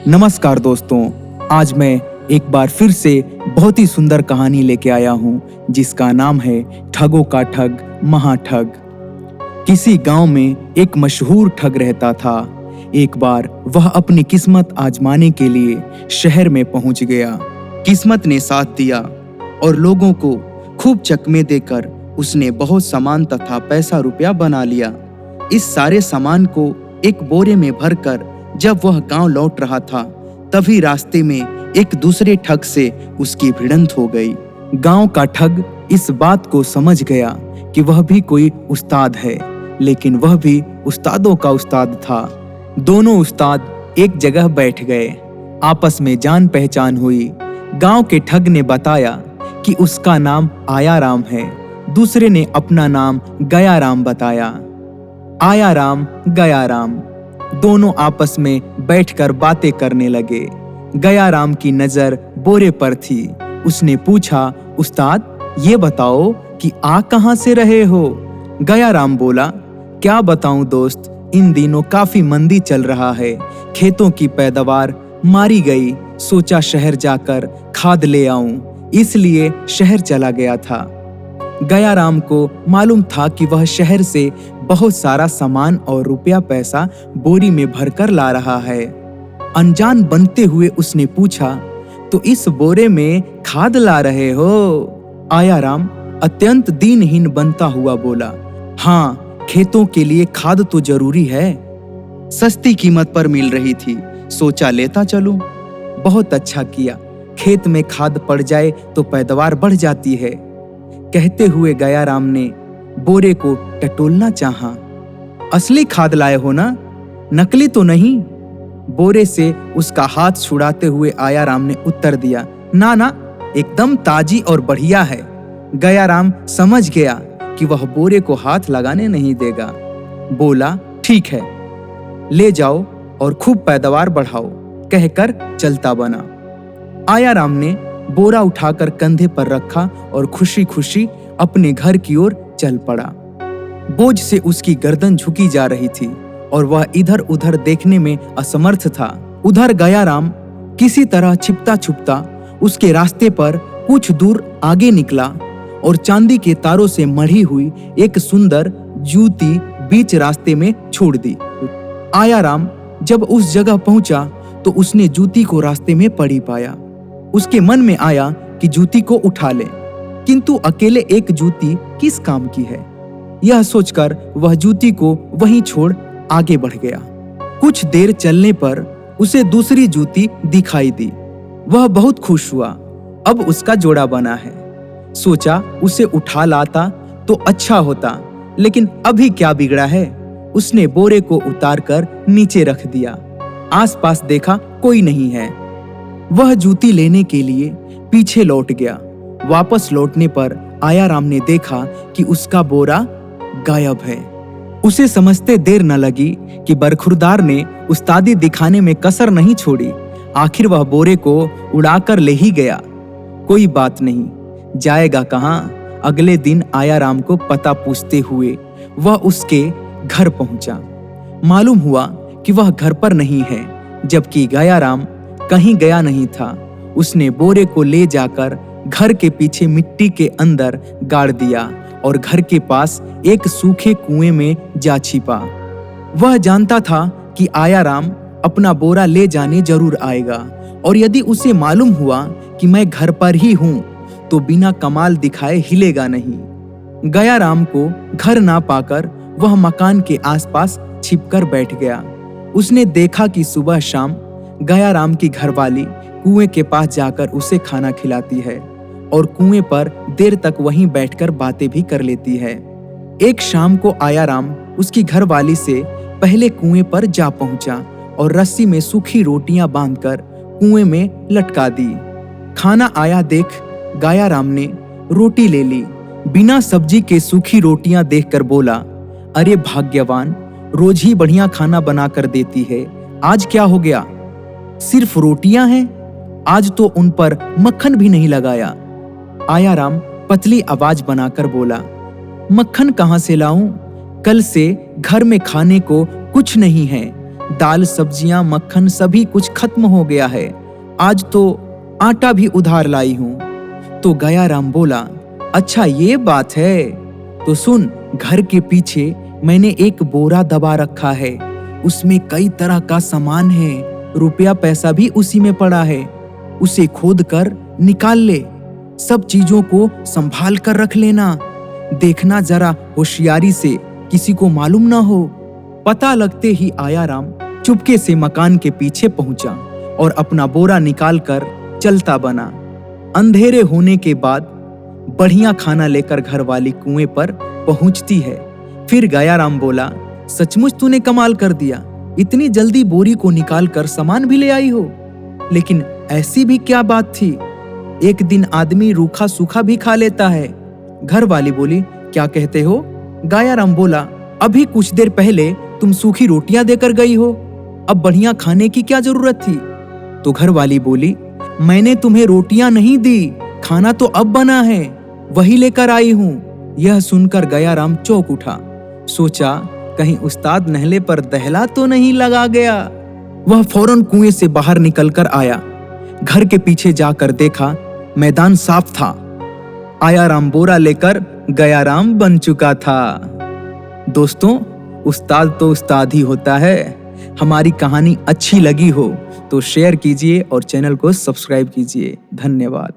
नमस्कार दोस्तों, आज मैं एक बार फिर से बहुत ही सुंदर कहानी लेके आया हूँ जिसका नाम है ठगों का ठग महाठग। किसी गांव में एक मशहूर ठग रहता था। एक बार वह अपनी किस्मत आजमाने के लिए शहर में पहुंच गया। किस्मत ने साथ दिया और लोगों को खूब चकमे देकर उसने बहुत सामान तथा पैसा रुपया बना लिया। इस सारे सामान को एक बोरे में भरकर जब वह गांव लौट रहा था, तभी रास्ते में एक दूसरे ठग से उसकी भिड़ंत हो गई। गांव का ठग इस बात को समझ गया कि वह भी कोई उस्ताद है, लेकिन वह भी उस्तादों का उस्ताद था। दोनों उस्ताद एक जगह बैठ गए, आपस में जान पहचान हुई। गांव के ठग ने बताया कि उसका नाम आयाराम है, दूसरे ने अपना नाम गयाराम बताया। आयाराम गयाराम दोनों आपस में बैठकर बातें करने लगे। गयाराम की नजर बोरे पर थी। उसने पूछा, उस्ताद ये बताओ कि आ कहां से रहे हो? गयाराम बोला, क्या बताऊं दोस्त, इन दिनों काफी मंदी चल रहा है, खेतों की पैदावार मारी गई, सोचा शहर जाकर खाद ले आऊं, इसलिए शहर चला गया था। गयाराम को मालूम था कि वह शहर से बहुत सारा सामान और रुपया पैसा बोरी में भरकर ला रहा है। अनजान बनते हुए उसने पूछा, तो इस बोरे में खाद ला रहे हो? आयाराम अत्यंत दीनहीन बनता हुआ बोला, हाँ, खेतों के लिए खाद तो जरूरी है। सस्ती कीमत पर मिल रही थी, सोचा लेता चलूं। बहुत अच्छा किया, खेत में खाद पड़ जाए तो पैदावार बढ़ जाती है। कहते हुए गयाराम ने बोरे को टटोलना चाहा। असली खाद लाए हो ना, नकली तो नहीं? बोरे से उसका हाथ छुड़ाते हुए आयाराम ने उत्तर दिया, ना ना, एकदम ताजी और बढ़िया है। गयाराम समझ गया कि वह बोरे को हाथ लगाने नहीं देगा। बोला, ठीक है, ले जाओ और खूब पैदावार बढ़ाओ, कहकर चलता बना। आयाराम ने बोरा उठाकर कंधे पर रखा और खुशी खुशी अपने घर की ओर चल पड़ा। बोझ से उसकी गर्दन झुकी जा रही थी और वह इधर उधर देखने में असमर्थ था। उधर गयाराम किसी तरह छिपता छुपता उसके रास्ते पर कुछ दूर आगे निकला और चांदी के तारों से मढ़ी हुई एक सुंदर जूती बीच रास्ते में छोड़ दी। आयाराम जब उस जगह पहुंचा तो उसने जूती को रास्ते में पड़ी पाया। उसके मन में आया कि जूती को उठा ले, किंतु अकेले एक जूती किस काम की है। यह सोचकर वह जूती को वहीं छोड़ आगे बढ़ गया। कुछ देर चलने पर उसे दूसरी जूती दिखाई दी। वह बहुत खुश हुआ, अब उसका जोड़ा बना है। सोचा उसे उठा लाता तो अच्छा होता, लेकिन अभी क्या बिगड़ा है। उसने बोरे को उतारकर नीचे रख दिया। आसपास देखा कोई नहीं है। वह जूती लेने के लिए पीछे लौट गया। वापस लौटने पर आयाराम ने देखा कि उसका बोरा गायब है। उसे समझते देर न लगी कि बरखुरदार ने उस्तादी दिखाने में कसर नहीं छोड़ी। आखिर वह बोरे को उड़ाकर ले ही गया। कोई बात नहीं, जाएगा कहाँ। अगले दिन आयाराम को पता पूछते हुए वह उसके घर पहुंचा। मालूम हुआ कि वह घर पर नहीं है, जबकि गयाराम कहीं गया नहीं था। उसने बोरे को ले जाकर घर के पीछे मिट्टी के अंदर गाड़ दिया और घर के पास एक सूखे कुएं में जा छिपा। वह जानता था कि आयाराम अपना बोरा ले जाने जरूर आएगा, और यदि उसे मालूम हुआ कि मैं घर पर ही हूं तो बिना कमाल दिखाए हिलेगा नहीं। गयाराम को घर ना पाकर वह मकान के आसपास छिपकर बैठ गया। उसने देखा कि सुबह शाम गयाराम की घरवाली कुएं के पास जाकर उसे खाना खिलाती है और कुएं पर देर तक वहीं बैठकर बातें भी कर लेती है। एक शाम को आयाराम उसकी घरवाली से पहले कुएं पर जा पहुंचा और रस्सी में सूखी रोटियां बांधकर कुएं में लटका दी। खाना आया देख गयाराम ने रोटी ले ली। बिना सब्जी के सूखी रोटियां देखकर बोला, अरे भाग्यवान, रोज ही बढ़िया खाना बनाकर देती है, आज क्या हो गया? सिर्फ रोटियां हैं? आज तो उन पर मक्खन भी नहीं लगाया। आयाराम पतली आवाज बनाकर बोला, मक्खन कहां से लाऊं? कल से घर में खाने को कुछ नहीं है, दाल, सब्जियां, मक्खन सभी कुछ खत्म हो गया है। आज तो आटा भी उधार लाई हूँ। तो गयाराम बोला, अच्छा ये बात है, तो सुन, घर के पीछे मैंने एक बोरा दबा रखा है, उसमें कई तरह का सामान है, रुपया पैसा भी उसी में पड़ा है, उसे खोद कर निकाल ले, सब चीजों को संभाल कर रख लेना, देखना जरा होशियारी से किसी को मालूम ना हो। पता लगते ही आयाराम चुपके से मकान के पीछे पहुंचा और अपना बोरा निकालकर चलता बना। अंधेरे होने के बाद बढ़िया खाना लेकर घरवाली कुएं पर पहुंचती है। फिर गयाराम बोला, सचमुच तूने कमाल कर दिया, इतनी जल्दी बोरी को निकालकर सामान भी ले आई हो। लेकिन ऐसी भी क्या बात थी, एक दिन आदमी रूखा सूखा भी खा लेता है। घरवाली बोली, क्या कहते हो? गयाराम बोला, अभी कुछ देर पहले तुम सूखी रोटियां देकर गई हो, अब बढ़िया खाने की क्या जरूरत थी? तो घरवाली बोली, मैंने तुम्हें रोटियां नहीं दी, खाना तो अब बना है, वही लेकर आई हूं। यह सुनकर गयाराम चौंक उठा। सोचा, कहीं उस्ताद नहले पर दहला तो नहीं लगा गया। वह फौरन कुएं से बाहर निकलकर आया। घर के पीछे जाकर देखा, मैदान साफ था। आयाराम बोरा लेकर गयाराम बन चुका था। दोस्तों, उस्ताद तो उस्ताद ही होता है। हमारी कहानी अच्छी लगी हो तो शेयर कीजिए और चैनल को सब्सक्राइब कीजिए। धन्यवाद।